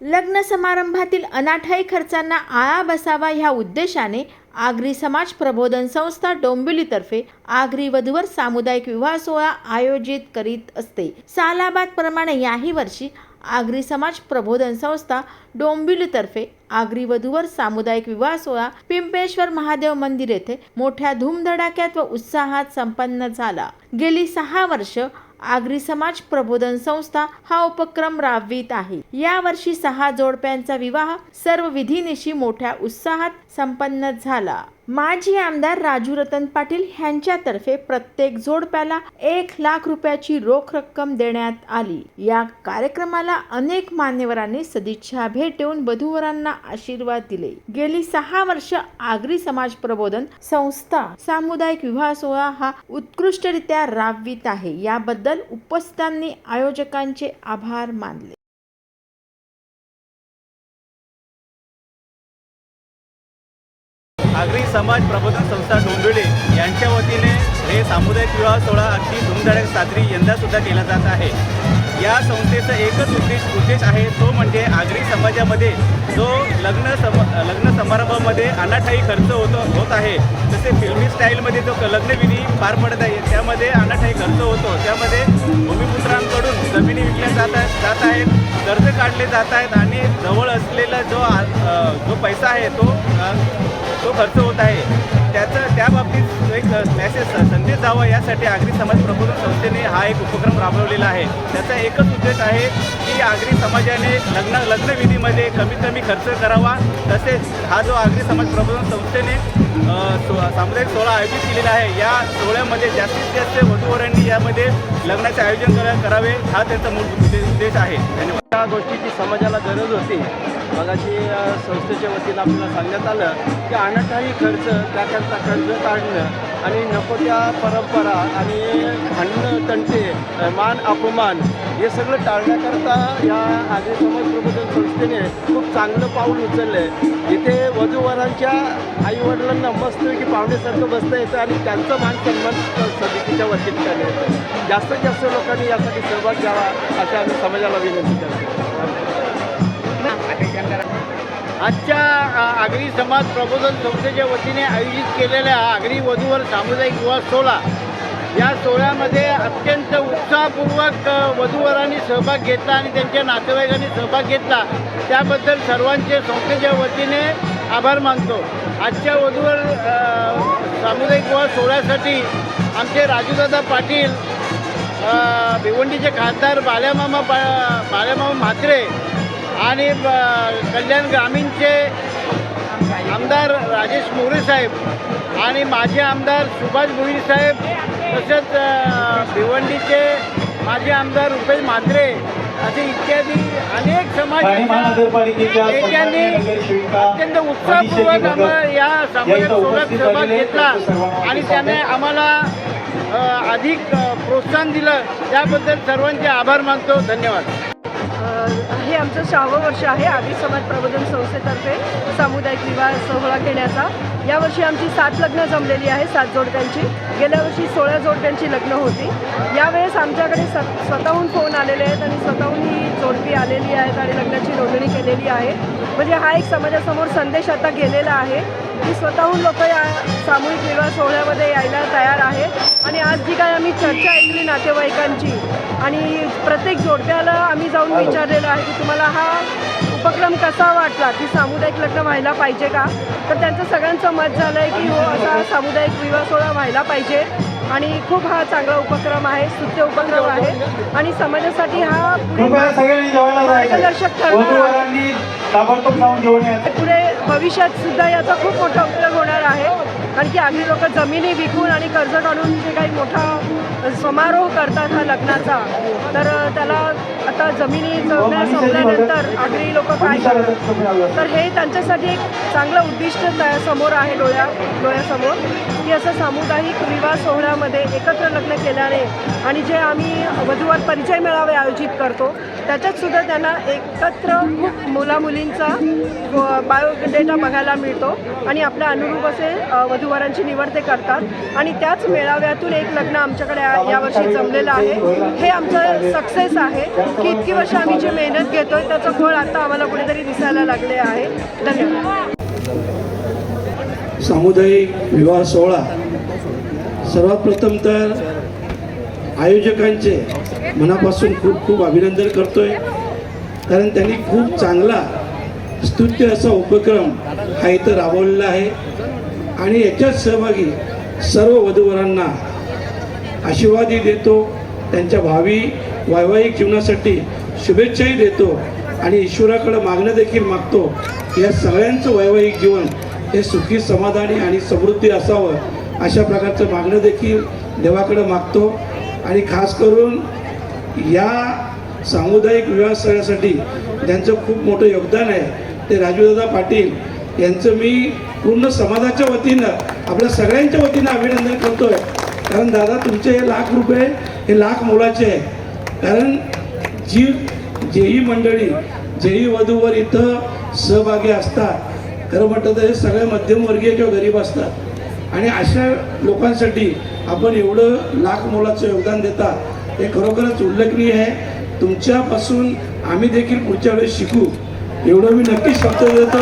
लग्न समारंभातील अनाठायी खर्चांना आळा बसावा ह्या उद्देशाने आगरी समाज प्रबोधन संस्था डोंबिवलीतर्फे आगरी वधूवर सामुदायिक विवाह सोहळा आयोजित करीत असते। सालाबाद प्रमाणे याही वर्षी आगरी समाज प्रबोधन संस्था डोंबिवलीतर्फे आगरी वधूवर सामुदायिक विवाह सोहळा पिंपेश्वर महादेव मंदिर येथे मोठ्या धूमधडाक्यात व उत्साहात संपन्न झाला। गेली 6 वर्ष आगरी समाज प्रबोधन संस्था हा उपक्रम राबवित आहे। या वर्षी 6 जोडप्यांचा विवाह सर्व विधीनिशी मोठ्या उत्साहात संपन्न झाला। माजी आमदार राजू रतन पाटील यांच्यातर्फे प्रत्येक जोडप्याला 1 लाख रुपयाची रोख रक्कम देण्यात आली। या कार्यक्रमाला अनेक मान्यवरांनी सदिच्छा भेट देऊन वधूवरांना आशीर्वाद दिले। गेली 6 वर्ष आगरी समाज प्रबोधन संस्था सामुदायिक विवाह सोहळा हा उत्कृष्टरित्या राबवित आहे। याबद्दल उपस्थितांनी आयोजकांचे आभार मानले। आगरी समाज प्रबोधन संस्था डोंबिवली यांच्या वतीने हे सामुदायिक विवाह सोहळा अगदी धूमधडाक्यात साजरी यंदासुद्धा केला जात आहे। या संस्थेचा एकच उद्देश आहे, तो म्हणजे आगरी समाजामध्ये जो लग्न समारंभामध्ये अनाठायी खर्च होत आहे, तसे फिल्मी स्टाईलमध्ये जो लग्नविधी पार पडत आहे त्यामध्ये अनाठायी खर्च होतो। त्यामध्ये भूमिपुत्रांकडून जमिनी विकल्या जात आहेत, कर्ज काढले जात आहेत आणि जवळ असलेला जो पैसा आहे तो खर्च होत आहे। त्या बाबतीत एक मेसेज संदेश जावा यासाठी आगरी समाज प्रबोधन संस्थेने हा एक उपक्रम राबवलेला आहे। त्याचा एकच उद्देश आहे की आगरी समाजाने लग्नविधीमध्ये कमीत कमी खर्च करावा। तसेच हा जो आगरी समाज प्रबोधन संस्थेने सामुदायिक सोहळा आयोजित केलेला आहे, या सोहळ्यामध्ये जास्तीत जास्त वधूवरांनी यामध्ये लग्नाचे आयोजन करावे हा त्यांचा मूलभूत उद्देश आहे। धन्यवाद। त्या गोष्टीची समाजाला गरज होती। मगाशी संस्थेच्या वतीनं आपल्याला सांगण्यात आलं की अनाठायी खर्च, त्याकरता कर्ज काढणं आणि नको त्या परंपरा आणि भांडणं तंटे, मान अपमान हे सगळं टाळण्याकरता या आगरी समाज प्रबोधन संस्थेने खूप चांगलं पाऊल उचललं आहे। इथे वधूवरांच्या आईवडिलांना मस्तपैकी पाहुण्यासारखं बसता येतं आणि त्यांचा मान सन्मान समितीच्या वतीने करण्यात येतं। जास्तीत जास्त लोकांनी यासाठी सहभाग घ्यावा असं आम्ही समाजाला विनंती करतो। आजच्या आगरी समाज प्रबोधन संस्थेच्या वतीने आयोजित केलेल्या आगरी वधूवर सामुदायिक विवाह सोहळा, या सोहळ्यामध्ये अत्यंत उत्साहपूर्वक वधूवरांनी सहभाग घेतला आणि त्यांच्या नातेवाईकांनी सहभाग घेतला, त्याबद्दल सर्वांचे संस्थेच्या वतीने आभार मानतो। आजच्या वधूवर सामुदायिक विवाह सोहळ्यासाठी आमचे राजूदादा पाटील, भिवंडीचे खासदार बाळ्यामामा म्हात्रे आणि कल्याण ग्रामीणचे आमदार राजेश मोरे साहेब आणि माजी आमदार सुभाष भोईर साहेब, तसेच भिवंडीचे माजी आमदार रुपेश म्हात्रे असे इत्यादी अनेक समाजाच्या नेत्यांनी अत्यंत उत्साहपूर्वक या सामाजिक सोहळ्यात सहभाग घेतला आणि त्याने आम्हाला अधिक प्रोत्साहन दिलं, त्याबद्दल सर्वांचे आभार मानतो। धन्यवाद। हे आमचं 6वं वर्ष आहे आगरी समाज प्रबोधन संस्थेतर्फे सामुदायिक विवाह सोहळा घेण्याचा। यावर्षी आमची 7 लग्न जमलेली आहे, 7 जोडप्यांची। गेल्या वर्षी 16 जोडप्यांची लग्न होती। यावेळेस आमच्याकडे स्वतःहून फोन आलेले आहेत आणि स्वतःहून ही जोडपी आलेली आहेत आणि लग्नाची नोंदणी केलेली आहे। म्हणजे हा एक समाजासमोर संदेश आता गेलेला आहे की स्वतःहून लोक या सामूहिक विवाह सोहळ्यामध्ये यायला तयार आहेत। आणि आज जी काय आम्ही चर्चा ऐकली नातेवाईकांची आणि प्रत्येक जोडप्याला आम्ही जाऊन विचारलेलं आहे की तुम्हाला हा उपक्रम कसा वाटला, की सामुदायिक लग्न व्हायला पाहिजे का, तर त्यांचं सगळ्यांचं मत झालं आहे की हो, असा सामुदायिक विवाह सोहळा व्हायला पाहिजे आणि खूप हा चांगला उपक्रम आहे, स्तुत्य उपक्रम आहे आणि समाजासाठी हा मार्गदर्शक ठरणार आहे। पुढे भविष्यात सुद्धा याचा खूप मोठा उपयोग होणार आहे, कारण की आगरी लोक जमिनी विकून आणि कर्ज काढून जे काही मोठा समारोह करतात हा लग्नाचा, तर त्याला आता जमिनी संपल्यानंतर आगरी लोक काय करतात, तर हे त्यांच्यासाठी एक चांगलं उद्दिष्ट समोर आहे डोळ्यासमोर। की असं सामुदायिक विवाह सोहळ्यामध्ये एकत्र लग्न केल्याने आणि जे आम्ही वधूवर परिचय मेळावे आयोजित करतो त्याच्यातसुद्धा त्यांना एकत्र खूप मुलामुलींचा बायोडेटा बघायला मिळतो आणि आपल्या अनुरूप असे वधूवरांची निवड ते करतात आणि त्याच मेळाव्यातून एक लग्न आमच्याकडे यावर्षी जमलेलं आहे. हे आमचं सक्सेस आहे की इतकी वर्ष आम्ही जी मेहनत घेतोय त्याचं फळ आता आम्हाला कुठेतरी दिसायला लागले आहे. धन्यवाद. सामुदायिक विवाह सोहळा सर्वात प्रथम तर आयोजकांचे मनापासून खूप खूप अभिनंदन करतोय, कारण त्यांनी खूप चांगला स्तुत्य असा उपक्रम हा इथं राबवलेला आहे आणि याच्यात सहभागी सर्व वधूवरांना आशीर्वादही देतो, त्यांच्या भावी वैवाहिक जीवनासाठी शुभेच्छाही देतो आणि ईश्वराकडे मागणं देखील मागतो. या सगळ्यांचं वैवाहिक जीवन हे सुखी, समाधानी आणि समृद्धी असावं अशा प्रकारचं मागणं देखील देवाकडे मागतो. आणि खास करून या सामुदायिक विवाह सोहळ्यासाठी ज्यांचं खूप मोठं योगदान आहे ते राजूदादा पाटील यांचं मी पूर्ण समाजाच्या वतीनं आपल्या सगळ्यांच्या वतीनं अभिनंदन करतोय. कारण दादा तुमचे हे लाख रुपये हे लाख मोलाचे आहे. कारण जेही मंडळी जेही वधूवर इथं सहभागी असतात खरं म्हटलं तर हे सगळे मध्यमवर्गीय किंवा गरीब असतात आणि अशा लोकांसाठी आपण एवढं लाख मोलाचं योगदान देता हे खरोखरच उल्लेखनीय आहे. तुमच्यापासून आम्ही देखील पुढच्या वेळेस शिकू एवढं मी नक्कीच शब्द देतो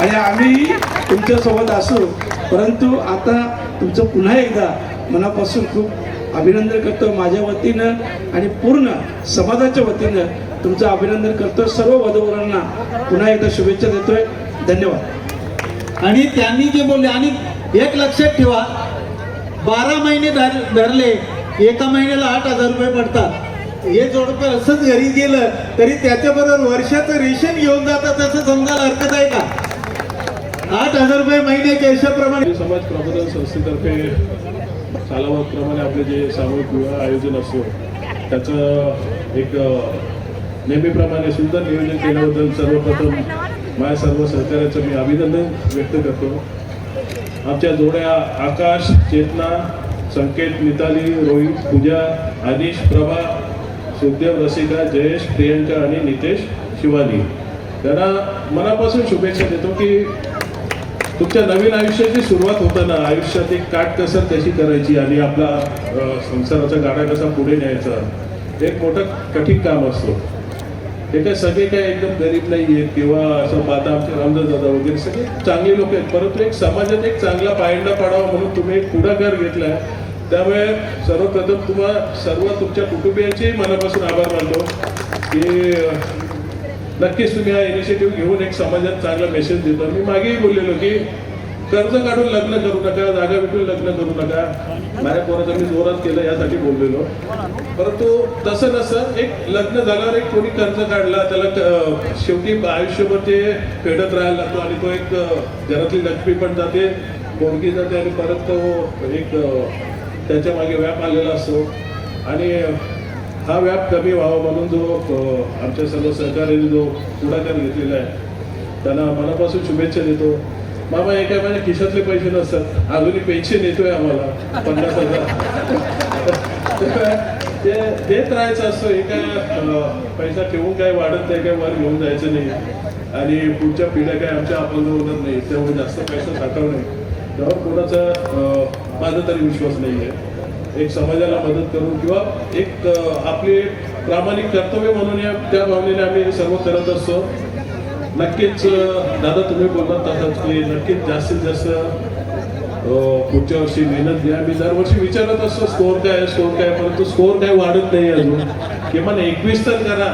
आणि आम्ही तुमच्यासोबत असू. परंतु आता तुमचं पुन्हा एकदा मनापासून खूप अभिनंदन करतो माझ्या वतीनं आणि पूर्ण समाजाच्या वतीनं तुमचं अभिनंदन करतो. सर्व वधूवरांना पुन्हा एकदा शुभेच्छा देतोय. धन्यवाद. आणि त्यांनी जे बोलले आणि एक लक्षात ठेवा 12 महिने धरले एका महिन्याला 8,000 रुपये पडतात. हे जोडपं असंच घरी गेलं तरी त्याच्याबरोबर वर्षाचं रेशन घेऊन जातात असं समजायला हरकत आहे का? 8,000 रुपये महिन्याच्या हिशोबाप्रमाणे समाज प्रबोधन संस्थेतर्फे कालावधीप्रमाणे आपले जे सामूहिक विवाह आयोजन असतो त्याचं एक नेहमीप्रमाणे सुंदर नियोजन केल्याबद्दल सर्वप्रथम माझ्या सर्व सहकार्याचं मी अभिनंदन व्यक्त करतो. आमच्या जोड्या आकाश, चेतना, संकेत, मिताली, रोहित, पूजा, अनिश, प्रभा, सुखदेव, रसिका, जयेश, प्रियंका आणि नितेश, शिवानी त्यांना मनापासून शुभेच्छा देतो की तुमच्या नवीन आयुष्याची सुरुवात होताना आयुष्यात एक काटकसर कशी करायची आणि आपला संसाराचा गाडा कसा पुढे न्यायचा एक मोठं कठीण काम असतो. ते काय सगळे काय एकदम गरीब नाही आहेत किंवा असं आता आमचे रामदादा वगैरे सगळे चांगले लोक आहेत, परंतु एक समाजात एक चांगला पायंडा पाडावा म्हणून तुम्ही एक पुढाकार घेतला. त्यामुळे सर्वप्रथम तुम्हाला सर्व तुमच्या कुटुंबियांचेही मनापासून आभार मानतो की नक्कीच तुम्ही हा इनिशिएटिव्ह घेऊन एक समाजात चांगला मेसेज देतो. मी मागेही बोललेलो की कर्ज काढून लग्न करू नका, जागा विकून लग्न करू नका. माझ्या पोराचं मी जोरात केलं यासाठी बोललेलो, परंतु तसं नसतं. एक लग्न झाल्यावर एक कोणी कर्ज काढला त्याला शेवटी आयुष्यभर ते फेडत राहायला लागतो आणि तो एक घरातली लक्ष्मी पण जाते, बोडकी जाते आणि परत तो एक त्याच्या मागे व्याप आलेला असतो. आणि हा व्याप कमी व्हावा म्हणून जो आमच्या सर्व सहकार्याने जो पुढाकार घेतलेला आहे त्यांना मनापासून शुभेच्छा देतो. मामा एका माझ्या खिशातले पैसे नसतात, अजूनही पेन्शन येतोय आम्हाला 50,000 ते देत राहायचं असतं. हे काय पैसा ठेवून काय वाढत नाही, काय वर घेऊन जायचं नाही आणि पुढच्या पिढ्या काय आमच्या अपंग होणार नाही त्यामुळे जास्त पैसा साठवणार नाही. त्यावर कोणाचा माझा तरी विश्वास नाही आहे. एक समाजाला मदत करून किंवा एक आपले प्रामाणिक कर्तव्य म्हणून त्या भावनेने आम्ही सर्व करत असतो. नक्कीच दादा तुम्ही बोललात तसंच की नक्कीच जास्तीत जास्त पुढच्या वर्षी मेहनत घ्या. मी दरवर्षी विचारत असतो स्कोअर काय परंतु स्कोअर काय वाढत नाही अजून. किमान 21 तर करा.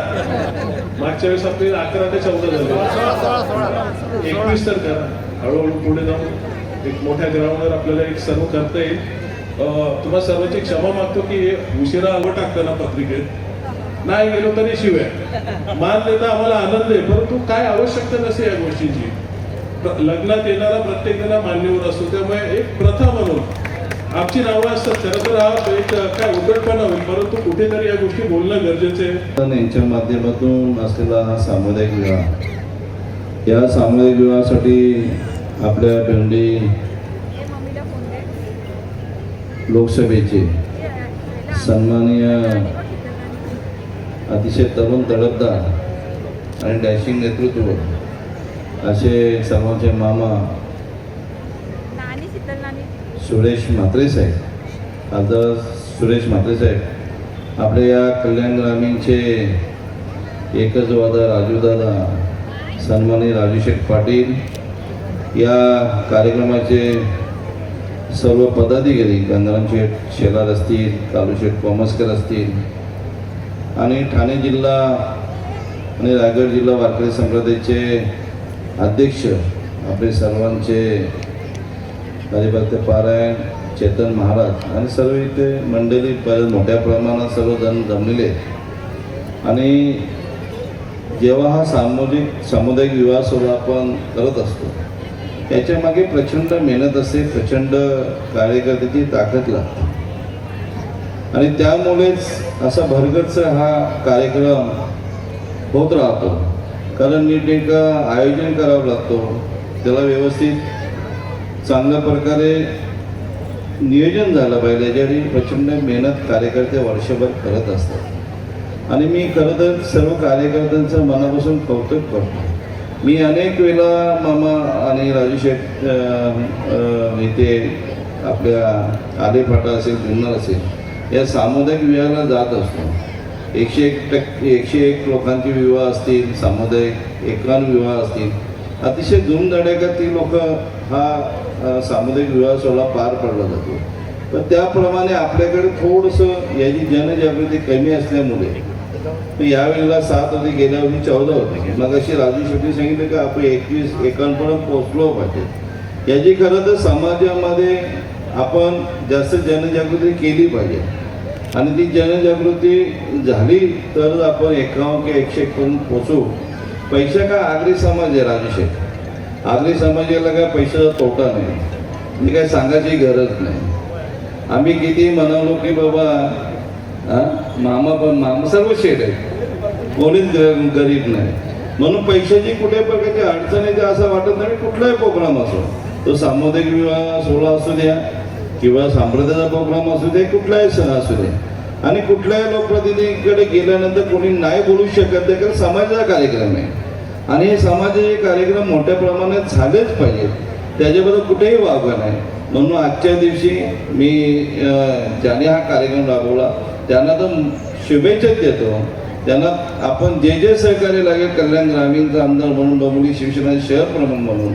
मागच्या वेळेस आपले 11 ते 14 झाले, 21 तर करा. हळूहळू पुढे जाऊन एक मोठ्या ग्राउंडवर आपल्याला एक सर्व करता येईल. तुम्हाला सर्वांची क्षमा मागतो की उशिरा आवड टाकताना पत्रिकेत नाही गेलो तरी शिवाय मान देता आम्हाला आनंद आहे, परंतु काय आवश्यकता नसते या गोष्टीची. लग्नात येणारा प्रत्येक जण मान्यवर असतो, त्यामुळे एक प्रथा म्हणून आमची नावं असतात. खरं तर हा एक काय उद्धटपणा होईल, परंतु कुठेतरी या गोष्टी बोलणं गरजेचं आहे. यांच्या माध्यमातून असलेला हा सामुदायिक विवाह, या सामुदायिक विवाहासाठी आपल्या भेंडी लोकसभेचे सन्माननीय अतिशय तरुण तडफदार आणि डॅशिंग नेतृत्व असे सर्वांचे मामा सुरेश म्हात्रे साहेब, खासदार सुरेश म्हात्रे साहेब, आपल्या या कल्याण ग्रामीणचे एकच वादा राजूदादा, सन्माननीय राजूशेठ पाटील, या कार्यक्रमाचे सर्व पदाधिकारी गंगाराम शेठ शेलार असतील, कालूशेठ कोमस्कर असतील आणि ठाणे जिल्हा आणि रायगड जिल्हा वारकरी संप्रदायाचे अध्यक्ष आपले सर्वांचे हरिभक्त पारायण चेतन महाराज आणि सर्व इथे मंडळी बरेच मोठ्या प्रमाणात सर्वजण जमलेले आहेत. आणि जेव्हा हा सामुदायिक विवाह सोहळा आपण करत असतो त्याच्यामागे प्रचंड मेहनत असते, प्रचंड कार्यकर्त्याची ताकद लागते आणि त्यामुळेच असा भरगच्च हा कार्यक्रम होत राहतो. कारण नीट एक आयोजन करावं लागतो, त्याला व्यवस्थित चांगल्या प्रकारे नियोजन झालं पाहिजे. याच्यासाठी प्रचंड मेहनत कार्यकर्ते वर्षभर करत असतात आणि मी खरं तर सर्व कार्यकर्त्यांचं मनापासून कौतुक करतो. मी अनेक वेळा मामा आणि राजू शेठ इथे आपल्या आलेफाटा असेल, जुन्नर असेल, या सामुदायिक विवाहाला जात असतो. 101 लोकांचे विवाह असतील, सामुदायिक एकान विवाह असतील, अतिशय धूमधडाक्यात ती लोक हा सामुदायिक विवाह सोहळा पार पडला जातो. तर त्याप्रमाणे आपल्याकडे थोडंसं याची जनजागृती कमी असल्यामुळे यावेळेला 7 होते, गेल्या वर्षी 14 होते. मग अशी राजू शेट्टी सांगितलं की आपण 21 एकांपर्यंत पोचलो पाहिजे. याची खरं तर समाजामध्ये आपण जास्त जनजागृती केली पाहिजे आणि ती जनजागृती झाली तर आपण 51 किंवा 101 पर्यंत पोचू. पैसा का आगरी समाज आहे राजू शेठ, आगरी समाजाला काय पैशाचा तोटा नाही, मी काय सांगायची गरज नाही. आम्ही किती म्हणालो की बाबा मामा, पण मामा सर्व शेठ आहेत, कोणीच गरीब नाही. म्हणून पैशाची कुठे प्रकारची अडचण येते असं वाटत नाही. कुठलाही प्रोग्राम असो, तो सामुदायिक विवाह सोहळा असू द्या किंवा संप्रदायाचा प्रोग्राम असू दे, कुठलाही सण असू दे, आणि कुठल्याही लोकप्रतिनिधीकडे गेल्यानंतर कोणी नाही बोलू शकत नाही, कारण समाजाचा कार्यक्रम आहे आणि हे समाजाचे कार्यक्रम मोठ्या प्रमाणात झालेच पाहिजेत, त्याच्याबद्दल कुठेही वावगं नाही. म्हणून आजच्या दिवशी मी ज्याने हा कार्यक्रम राबवला त्यांना तर शुभेच्छा देतो. त्यांना आपण जे जे सहकार्य लागेल कल्याण ग्रामीणचा आमदार म्हणून, डोंबिवली शिवसेना शहर प्रमुख म्हणून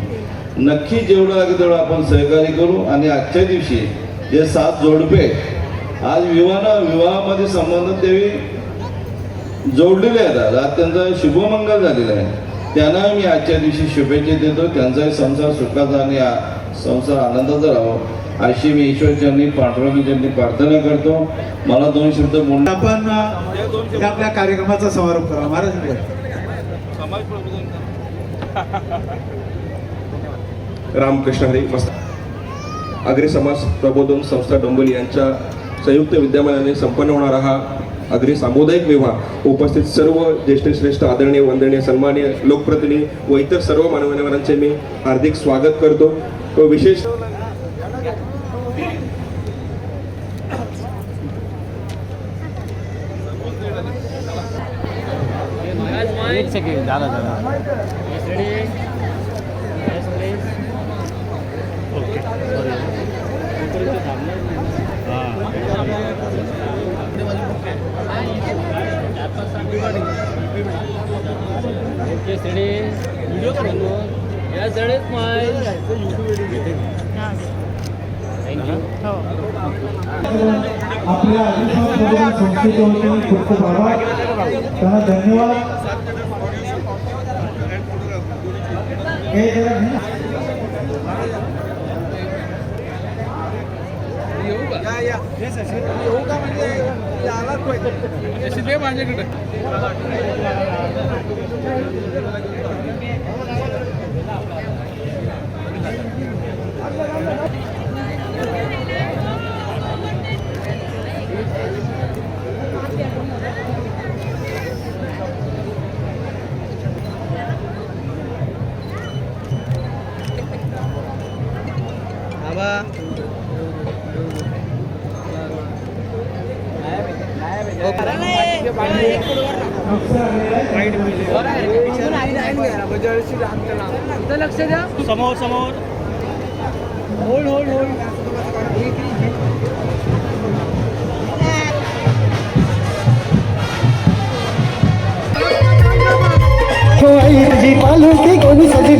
नक्की जेवढं लागेल तेवढं आपण सहकार्य करू. आणि आजच्या दिवशी जे 7 जोडपे आज विवाहामध्ये संबंध तेही जोडलेले आहेत, आज त्यांचा शुभमंगल झालेला आहे, त्यांना मी आजच्या दिवशी शुभेच्छा देतो. त्यांचाही संसार सुखाचा आणि संसार आनंदाचा राहावा अशी मी ईश्वरचरणी पांडुरंगाचरणी प्रार्थना करतो. मला 2 शब्द बोलून आपण आपल्या कार्यक्रमाचा समारोप करा. महाराज रामकृष्ण हरी मस्त. आगरी समाज प्रबोधन संस्था डोंबिवली यांच्या संयुक्त विद्यमानाने संपन्न होणारा हा आगरी सामुदायिक विवाह उपस्थित सर्व ज्येष्ठ श्रेष्ठ आदरणीय वंदनीय सन्माननीय लोकप्रतिनिधी व इतर सर्व मान्यवरांचे मी हार्दिक स्वागत करतो. व विशेष आपल्या आदिवासी संस्थेच्या वतीने खूप खूप आभार, त्यांना धन्यवाद. लक्ष द्या. समोर समोर तुझी पालुकी कोणी सजी